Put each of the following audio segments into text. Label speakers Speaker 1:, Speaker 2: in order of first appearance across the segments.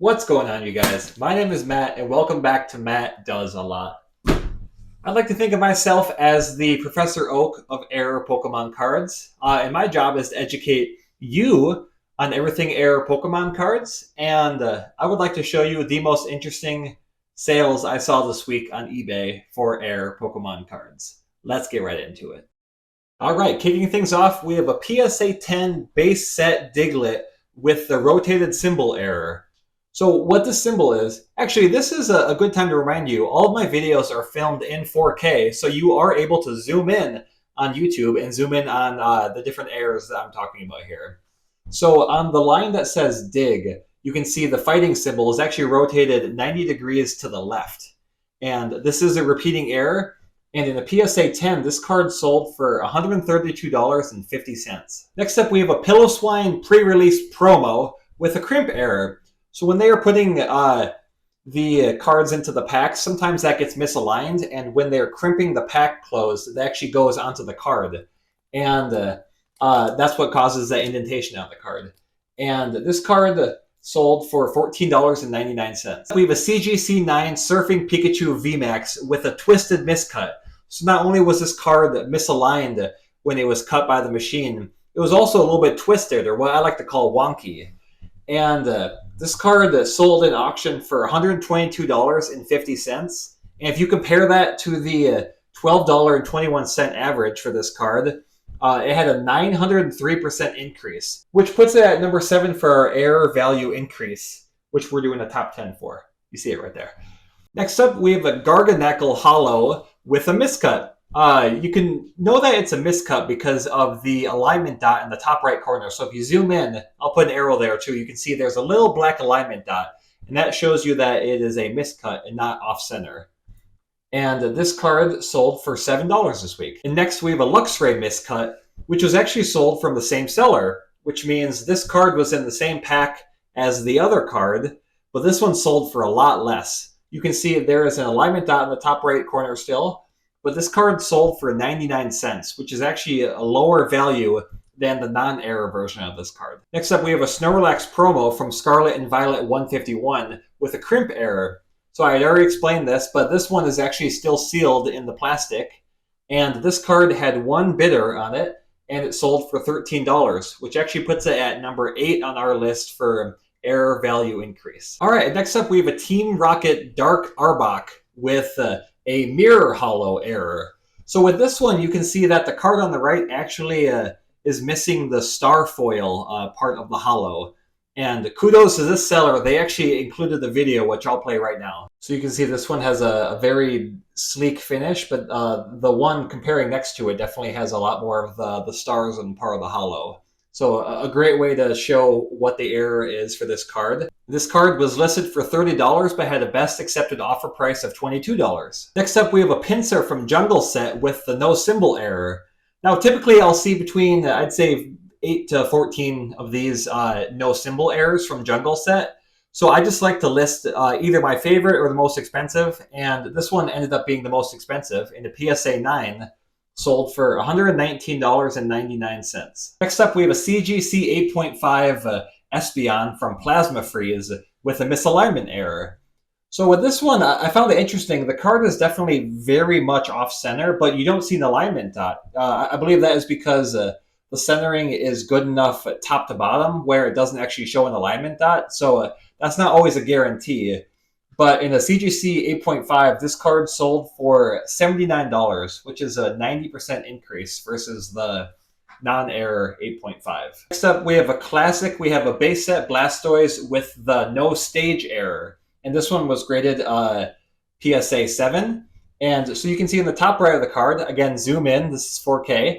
Speaker 1: What's going on, you guys? My name is Matt, and welcome back to Matt Does a Lot. I'd like to think of myself as the Professor Oak of Air Pokemon cards, and my job is to educate you on everything Air Pokemon cards, and I would like to show you the most interesting sales I saw this week on eBay for Air Pokemon cards. Let's get right into it. All right, kicking things off, we have a PSA 10 base set Diglett with the rotated symbol error. So what this symbol is, actually this is a good time to remind you, all of my videos are filmed in 4K, so you are able to zoom in on YouTube and zoom in on the different errors that I'm talking about here. So on the line that says dig, you can see the fighting symbol is actually rotated 90 degrees to the left. And this is a repeating error, and in a PSA 10, this card sold for $132.50. Next up, we have a Piloswine pre-release promo with a crimp error. So when they are putting the cards into the pack, sometimes that gets misaligned, and when they're crimping the pack closed, it actually goes onto the card. And that's what causes that indentation on the card. And this card sold for $14.99. We have a CGC 9 Surfing Pikachu VMAX with a twisted miscut. So not only was this card misaligned when it was cut by the machine, it was also a little bit twisted, or what I like to call wonky. And this card sold in auction for $122.50. And if you compare that to the $12.21 average for this card, it had a 903% increase, which puts it at number 7 for our error value increase, which we're doing a top 10 for. You see it right there. Next up, we have a Gargle Hollow with a miscut. You can know that it's a miscut because of the alignment dot in the top right corner. So if you zoom in, I'll put an arrow there too. You can see there's a little black alignment dot, and that shows you that it is a miscut and not off center. And this card sold for $7 this week. And next we have a Luxray miscut, which was actually sold from the same seller, which means this card was in the same pack as the other card, but this one sold for a lot less. You can see there is an alignment dot in the top right corner still, but this card sold for 99 cents, which is actually a lower value than the non-error version of this card. Next up, we have a Snorlax promo from Scarlet and Violet 151 with a crimp error. So I had already explained this, but this one is actually still sealed in the plastic. And this card had one bidder on it, and it sold for $13, which actually puts it at number 8 on our list for error value increase. All right, next up, we have a Team Rocket Dark Arbok with a mirror hollow error. So with this one, you can see that the card on the right actually is missing the star foil part of the hollow. And kudos to this seller, they actually included the video, which I'll play right now. So you can see this one has a very sleek finish, but the one comparing next to it definitely has a lot more of the stars and part of the hollow. So a great way to show what the error is for this card. This card was listed for $30, but had a best accepted offer price of $22. Next up, we have a Pinsir from Jungle Set with the no symbol error. Now, typically I'll see between, I'd say, 8 to 14 of these no symbol errors from Jungle Set. So I just like to list either my favorite or the most expensive, and this one ended up being the most expensive in the PSA 9. Sold for $119.99. Next up, we have a CGC 8.5 Espeon from Plasma Freeze with a misalignment error. So with this one, I found it interesting. The card is definitely very much off-center, but you don't see an alignment dot. I believe that is because the centering is good enough top to bottom where it doesn't actually show an alignment dot. So that's not always a guarantee. But in a CGC 8.5, this card sold for $79, which is a 90% increase versus the non-error 8.5. Next up, we have a classic. We have a base set Blastoise with the no stage error. And this one was graded PSA 7. And so you can see in the top right of the card, again, zoom in, this is 4K.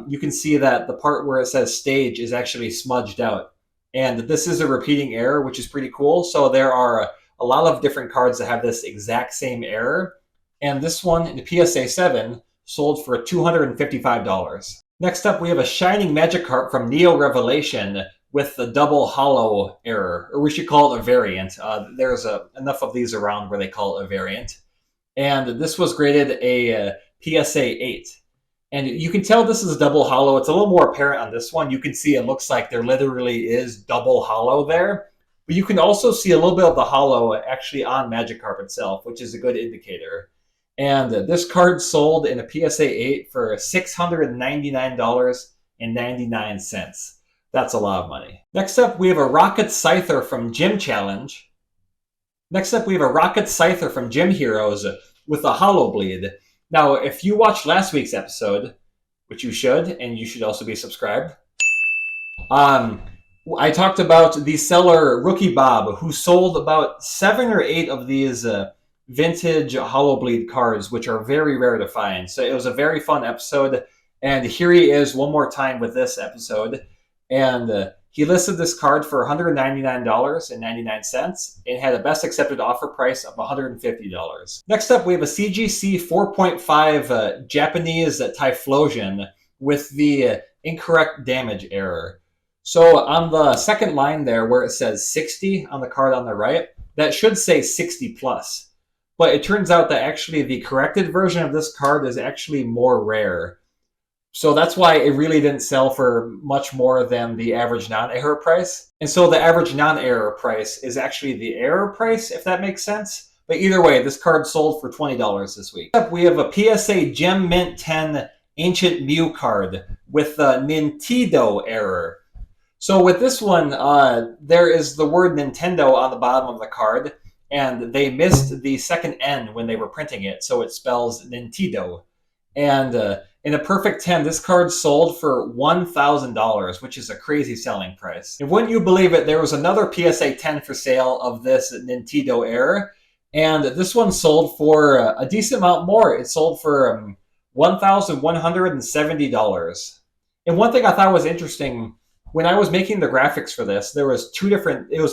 Speaker 1: You can see that the part where it says stage is actually smudged out. And this is a repeating error, which is pretty cool. So there are a lot of different cards that have this exact same error. And this one in the PSA 7 sold for $255. Next up, we have a Shining Magikarp from Neo Revelation with the double hollow error, or we should call it a variant. There's enough of these around where they call it a variant. And this was graded a PSA 8. And you can tell this is a double hollow. It's a little more apparent on this one. You can see it looks like there literally is double hollow there. But you can also see a little bit of the hollow actually on Magikarp itself, which is a good indicator. And this card sold in a PSA 8 for $699.99. That's a lot of money. Next up, we have a Rocket Scyther from Gym Challenge. Next up, we have a Rocket Scyther from Gym Heroes with a Hollow Bleed. Now, if you watched last week's episode, which you should, and you should also be subscribed, I talked about the seller Rookie Bob, who sold about 7 or 8 of these vintage Hollow Bleed cards, which are very rare to find. So it was a very fun episode, and here he is one more time with this episode. And he listed this card for $199.99 and had a best accepted offer price of $150. Next up, we have a CGC 4.5 Japanese Typhlosion with the incorrect damage error. So on the second line there, where it says 60 on the card on the right, that should say 60 plus. But it turns out that actually the corrected version of this card is actually more rare. So that's why it really didn't sell for much more than the average non-error price. And so the average non-error price is actually the error price, if that makes sense. But either way, this card sold for $20 this week. Next up, we have a PSA Gem Mint 10 Ancient Mew card with the Nintendo error. So with this one, there is the word Nintendo on the bottom of the card, and they missed the second N when they were printing it, so it spells Nintendo. And in a perfect 10, this card sold for $1,000, which is a crazy selling price. And wouldn't you believe it, there was another PSA 10 for sale of this Nintendo error, and this one sold for a decent amount more. It sold for $1,170. And one thing I thought was interesting, when I was making the graphics for this, it was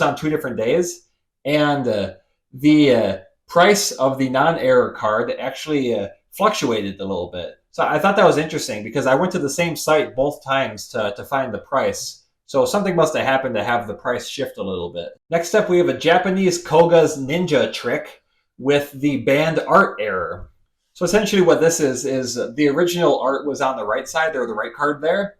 Speaker 1: on 2 different days, and the price of the non-error card actually fluctuated a little bit. So I thought that was interesting because I went to the same site both times to find the price. So something must have happened to have the price shift a little bit. Next up, we have a Japanese Koga's Ninja trick with the banned art error. So essentially what this is the original art was on the right side, or the right card there,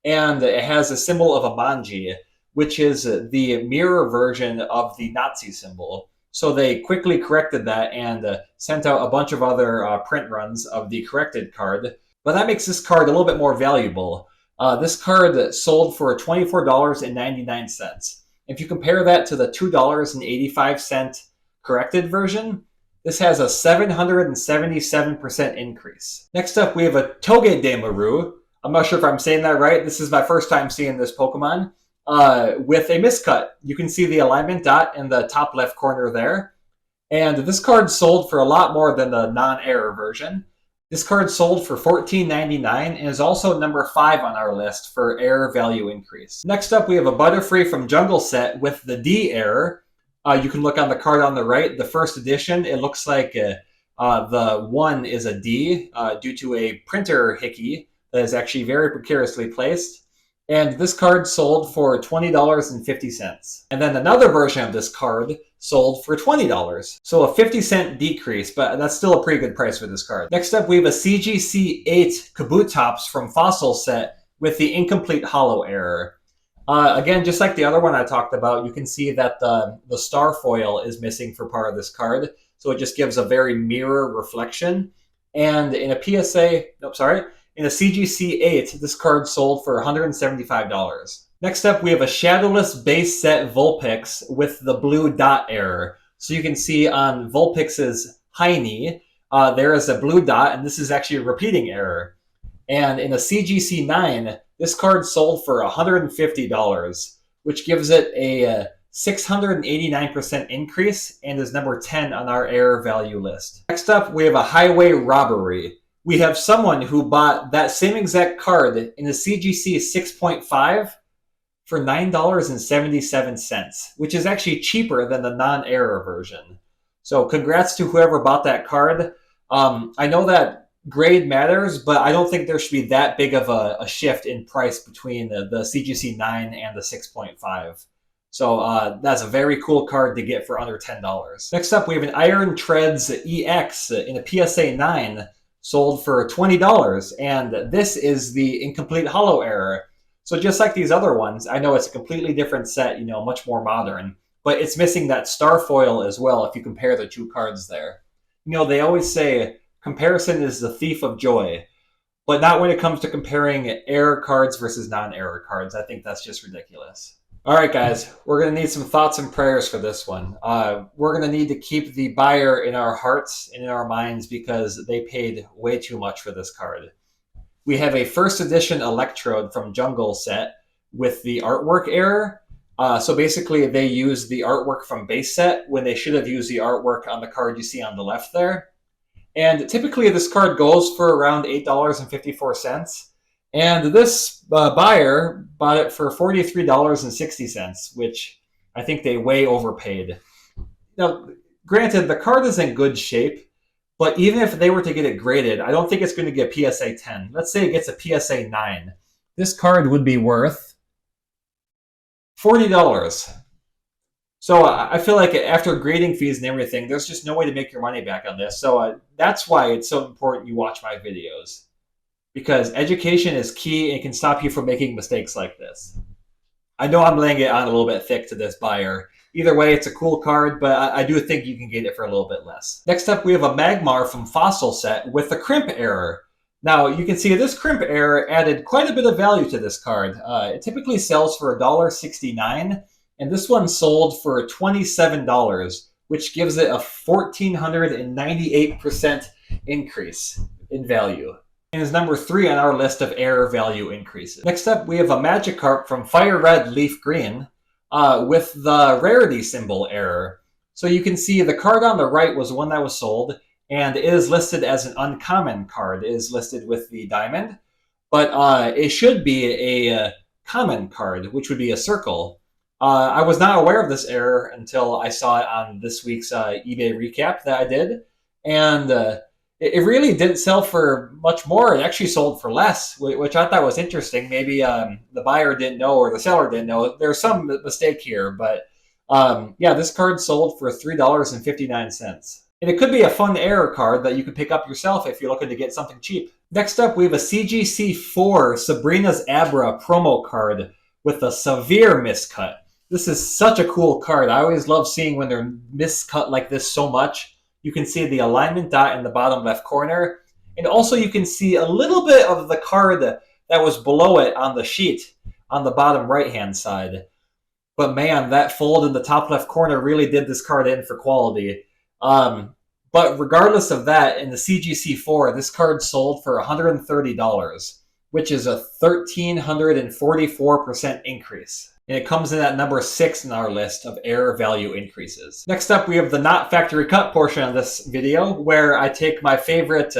Speaker 1: and it has a symbol of a manji, which is the mirror version of the Nazi symbol. So they quickly corrected that and sent out a bunch of other print runs of the corrected card. But that makes this card a little bit more valuable. This card sold for $24.99. If you compare that to the $2.85 corrected version, this has a 777% increase. Next up, we have a Togedemaru. I'm not sure if I'm saying that right. This is my first time seeing this Pokemon. With a miscut. You can see the alignment dot in the top left corner there. And this card sold for a lot more than the non-error version. This card sold for $14.99 and is also number 5 on our list for error value increase. Next up, we have a Butterfree from Jungle Set with the D error. You can look on the card on the right, the first edition. It looks like the 1 is a D due to a printer hickey that is actually very precariously placed. And this card sold for $20.50. And then another version of this card sold for $20. So a 50-cent decrease, but that's still a pretty good price for this card. Next up, we have a CGC 8 Kabutops from Fossil Set with the incomplete hollow error. Again, just like the other one I talked about, you can see that the star foil is missing for part of this card. So it just gives a very mirror reflection. And in a in a CGC 8, this card sold for $175. Next up, we have a Shadowless base set Vulpix with the blue dot error. So you can see on Vulpix's Heiny, there is a blue dot, and this is actually a repeating error. And in a CGC 9, this card sold for $150, which gives it a 689% increase and is number 10 on our error value list. Next up, we have a Highway Robbery. We have someone who bought that same exact card in a CGC 6.5 for $9.77, which is actually cheaper than the non-error version. So congrats to whoever bought that card. I know that grade matters, but I don't think there should be that big of a shift in price between the CGC 9 and the 6.5. So that's a very cool card to get for under $10. Next up, we have an Iron Treads EX in a PSA 9. Sold for $20, and this is the incomplete hollow error. So just like these other ones, I know it's a completely different set, much more modern, but it's missing that star foil as well if you compare the two cards there. You know, they always say comparison is the thief of joy, but not when it comes to comparing error cards versus non-error cards. I think that's just ridiculous. All right, guys, we're going to need some thoughts and prayers for this one. We're going to need to keep the buyer in our hearts and in our minds because they paid way too much for this card. We have a first edition Electrode from Jungle set with the artwork error. So basically, they used the artwork from base set when they should have used the artwork on the card you see on the left there. And typically, this card goes for around $8.54. And this buyer bought it for $43.60, which I think they way overpaid. Now, granted, the card is in good shape, but even if they were to get it graded, I don't think it's going to get PSA 10. Let's say it gets a PSA 9. This card would be worth $40. So I feel like after grading fees and everything, there's just no way to make your money back on this. So that's why it's so important you watch my videos. Because education is key and can stop you from making mistakes like this. I know I'm laying it on a little bit thick to this buyer. Either way, it's a cool card, but I do think you can get it for a little bit less. Next up, we have a Magmar from Fossil set with the crimp error. Now, you can see this crimp error added quite a bit of value to this card. It typically sells for $1.69, and this one sold for $27, which gives it a 1,498% increase in value. And is number 3 on our list of error value increases. Next up, we have a Magikarp from Fire Red Leaf Green with the rarity symbol error. So you can see the card on the right was one that was sold, and it is listed as an uncommon card. It is listed with the diamond, but it should be a common card, which would be a circle. I was not aware of this error until I saw it on this week's eBay recap that I did, and it really didn't sell for much more. It actually sold for less, which I thought was interesting. Maybe the buyer didn't know or the seller didn't know. There's some mistake here, but yeah, this card sold for $3.59. And it could be a fun error card that you could pick up yourself if you're looking to get something cheap. Next up, we have a CGC4 Sabrinas Abra promo card with a severe miscut. This is such a cool card. I always love seeing when they're miscut like this so much. You can see the alignment dot in the bottom left corner. And also you can see a little bit of the card that was below it on the sheet on the bottom right-hand side. But man, that fold in the top left corner really did this card in for quality. But regardless of that, in the CGC4, this card sold for $130, which is a 1,344% increase. And it comes in at number 6 in our list of error value increases. Next up, we have the not factory cut portion of this video, where I take my favorite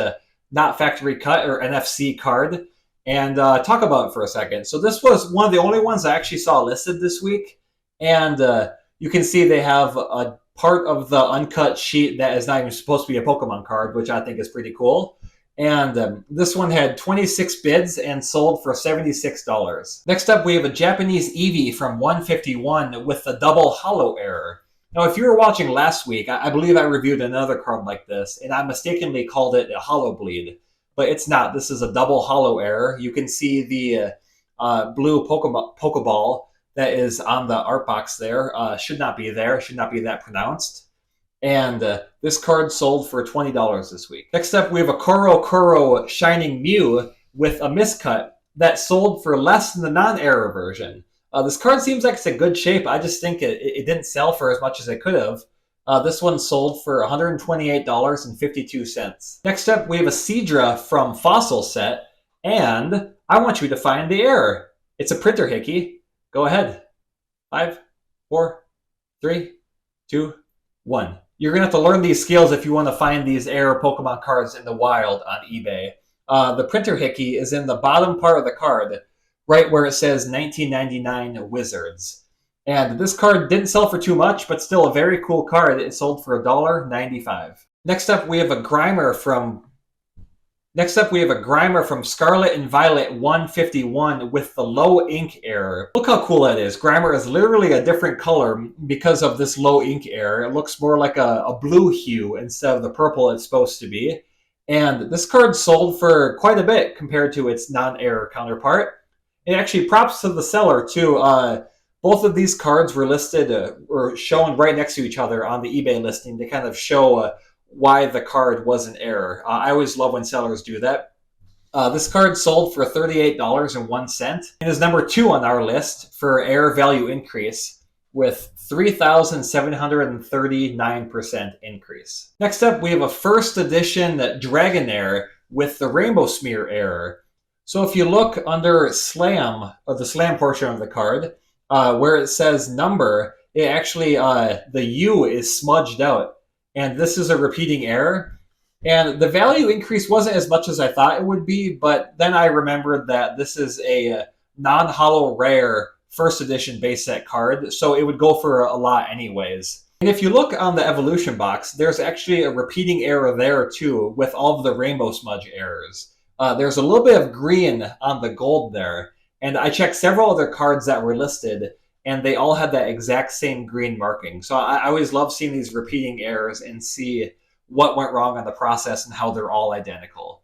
Speaker 1: not factory cut or NFC card and talk about it for a second. So this was one of the only ones I actually saw listed this week. And you can see they have a part of the uncut sheet that is not even supposed to be a Pokemon card, which I think is pretty cool. And this one had 26 bids and sold for $76. Next up, we have a Japanese Eevee from 151 with the double hollow error. Now, if you were watching last week, I believe I reviewed another card like this, and I mistakenly called it a hollow bleed. But it's not. This is a double hollow error. You can see the blue Pokeball that is on the art box there. Should not be there. Should not be that pronounced. And this card sold for $20 this week. Next up, we have a Coro Shining Mew with a miscut that sold for less than the non-error version. This card seems like it's in good shape. I just think it didn't sell for as much as it could have. This one sold for $128.52. Next up, we have a Cedra from Fossil set, and I want you to find the error. It's a printer hickey. Go ahead. 5, 4, 3, 2, 1. You're going to have to learn these skills if you want to find these error Pokemon cards in the wild on eBay. The printer hickey is in the bottom part of the card, right where it says 1999 Wizards. And this card didn't sell for too much, but still a very cool card. It sold for $1.95. Next up, we have a Grimer from Scarlet and Violet 151 with the low ink error. Look how cool that is. Grimer is literally a different color because of this low ink error. It looks more like a blue hue instead of the purple it's supposed to be. And this card sold for quite a bit compared to its non-error counterpart. And actually, props to the seller too. Both of these cards were listed or shown right next to each other on the eBay listing to kind of show why the card was an error. I always love when sellers do that. This card sold for $38.01 and is number 2 on our list for error value increase with 3,739% increase. Next up, we have a first edition Dragonair with the Rainbow Smear error. So if you look under Slam, or the Slam portion of the card, where it says number, it actually, the U is smudged out. And this is a repeating error. And the value increase wasn't as much as I thought it would be, but then I remembered that this is a non-holo rare first edition base set card, so it would go for a lot anyways. And if you look on the evolution box, there's actually a repeating error there too, with all of the rainbow smudge errors. There's a little bit of green on the gold there, and I checked several other cards that were listed, and they all had that exact same green marking. So I always love seeing these repeating errors and see what went wrong on the process and how they're all identical.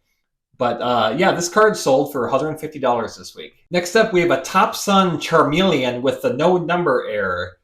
Speaker 1: But yeah, this card sold for $150 this week. Next up, we have a Top Sun Charmeleon with the no number error.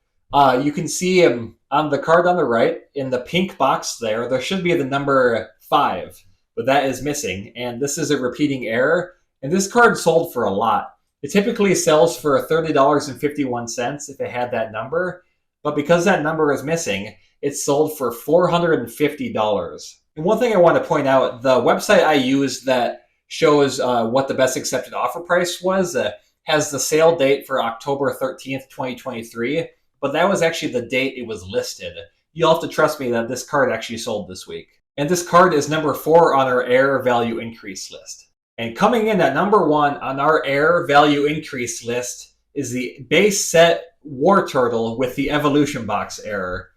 Speaker 1: You can see him on the card on the right in the pink box there. There should be the number 5, but that is missing. And this is a repeating error. And this card sold for a lot. It typically sells for $30.51 if it had that number. But because that number is missing, it sold for $450. And one thing I want to point out, the website I use that shows what the best accepted offer price was has the sale date for October 13th, 2023, but that was actually the date it was listed. You'll have to trust me that this card actually sold this week. And this card is number 4 on our error value increase list. And coming in at number 1 on our error value increase list is the base set War Turtle with the evolution box error.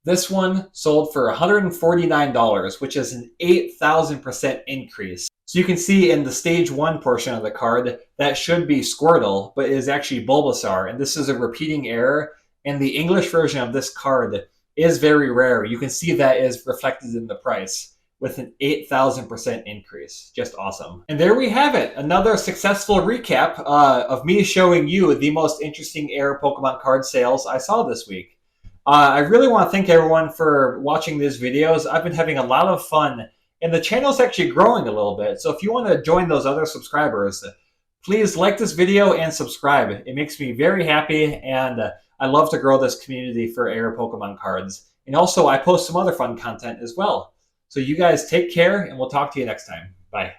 Speaker 1: This one sold for $149, which is an 8,000% increase. So you can see in the stage 1 portion of the card, that should be Squirtle, but it is actually Bulbasaur. And this is a repeating error. And the English version of this card is very rare. You can see that is reflected in the price with an 8,000% increase. Just awesome. And there we have it. Another successful recap of me showing you the most interesting error Pokemon card sales I saw this week. I really want to thank everyone for watching these videos. I've been having a lot of fun, and the channel's actually growing a little bit. So if you want to join those other subscribers, please like this video and subscribe. It makes me very happy, and I love to grow this community for Air Pokemon cards. And also, I post some other fun content as well. So you guys take care, and we'll talk to you next time. Bye.